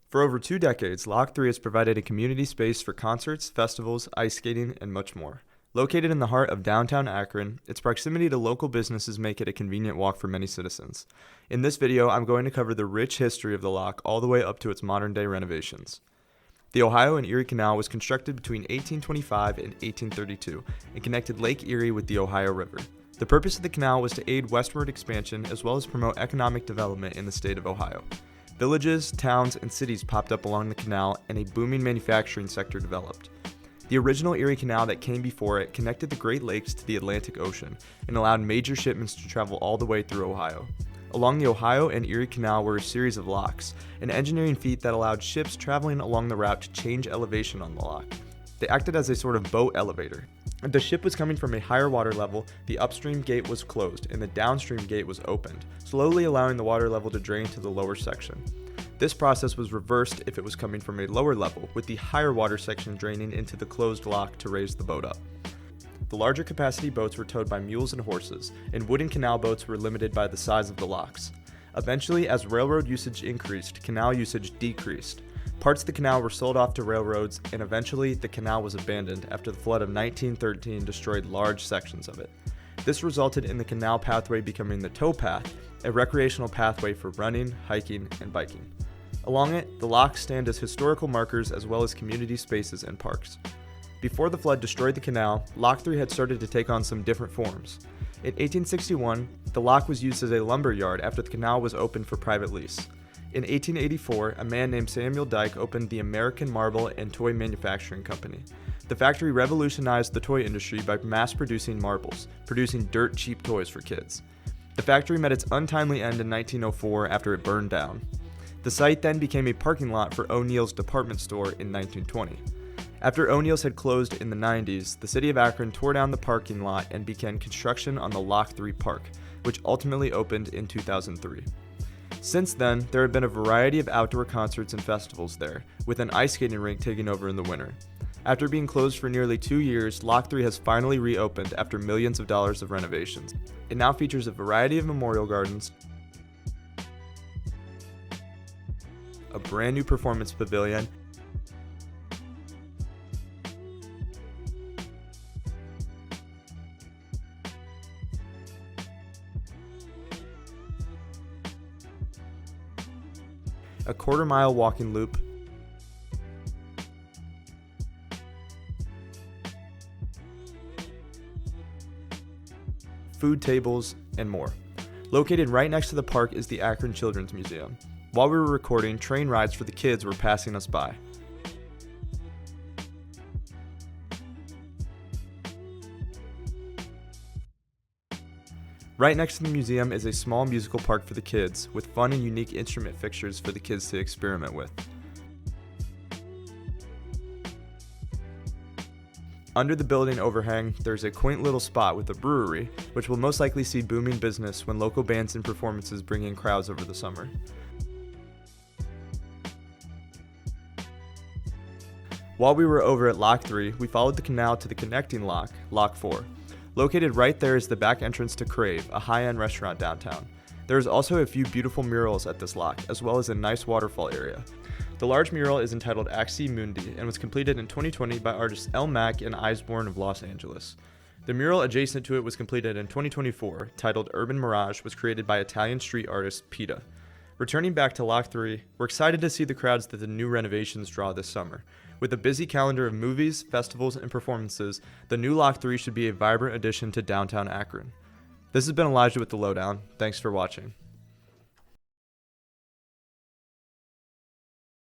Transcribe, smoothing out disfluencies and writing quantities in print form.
For over 2 decades, Lock 3 has provided a community space for concerts, festivals, ice skating, and much more. Located in the heart of downtown Akron, its proximity to local businesses make it a convenient walk for many citizens. In this video, I'm going to cover the rich history of the Lock all the way up to its modern-day renovations. The Ohio and Erie Canal was constructed between 1825 and 1832 and connected Lake Erie with the Ohio River. The purpose of the canal was to aid westward expansion as well as promote economic development in the state of Ohio. Villages, towns, and cities popped up along the canal, and a booming manufacturing sector developed. The original Erie Canal that came before it connected the Great Lakes to the Atlantic Ocean and allowed major shipments to travel all the way through Ohio. Along the Ohio and Erie Canal were a series of locks, an engineering feat that allowed ships traveling along the route to change elevation on the lock. They acted as a sort of boat elevator. If the ship was coming from a higher water level, the upstream gate was closed and the downstream gate was opened, slowly allowing the water level to drain to the lower section. This process was reversed if it was coming from a lower level, with the higher water section draining into the closed lock to raise the boat up. The larger capacity boats were towed by mules and horses, and wooden canal boats were limited by the size of the locks. Eventually, as railroad usage increased, canal usage decreased. Parts of the canal were sold off to railroads, and eventually the canal was abandoned after the flood of 1913 destroyed large sections of it. This resulted in the canal pathway becoming the towpath, a recreational pathway for running, hiking, and biking. Along it, the locks stand as historical markers as well as community spaces and parks. Before the flood destroyed the canal, Lock 3 had started to take on some different forms. In 1861, the lock was used as a lumber yard after the canal was opened for private lease. In 1884, a man named Samuel Dyke opened the American Marble and Toy Manufacturing Company. The factory revolutionized the toy industry by mass-producing marbles, producing dirt-cheap toys for kids. The factory met its untimely end in 1904 after it burned down. The site then became a parking lot for O'Neill's department store in 1920. After O'Neill's had closed in the 90s, the city of Akron tore down the parking lot and began construction on the Lock 3 Park, which ultimately opened in 2003. Since then, there have been a variety of outdoor concerts and festivals there, with an ice skating rink taking over in the winter. After being closed for nearly 2 years, Lock 3 has finally reopened after millions of dollars of renovations. It now features a variety of memorial gardens, a brand new performance pavilion, a quarter-mile walking loop, food tables, and more. Located right next to the park is the Akron Children's Museum. While we were recording, train rides for the kids were passing us by. Right next to the museum is a small musical park for the kids, with fun and unique instrument fixtures for the kids to experiment with. Under the building overhang, there's a quaint little spot with a brewery, which will most likely see booming business when local bands and performances bring in crowds over the summer. While we were over at Lock 3, we followed the canal to the connecting lock, Lock 4. Located right there is the back entrance to Crave, a high-end restaurant downtown. There is also a few beautiful murals at this lock, as well as a nice waterfall area. The large mural is entitled Axi Mundi and was completed in 2020 by artists El Mac and Eisborn of Los Angeles. The mural adjacent to it was completed in 2024, titled Urban Mirage, was created by Italian street artist Pita. Returning back to Lock 3, we're excited to see the crowds that the new renovations draw this summer. With a busy calendar of movies, festivals, and performances, the new Lock 3 should be a vibrant addition to downtown Akron. This has been Elijah with the Lowdown. Thanks for watching.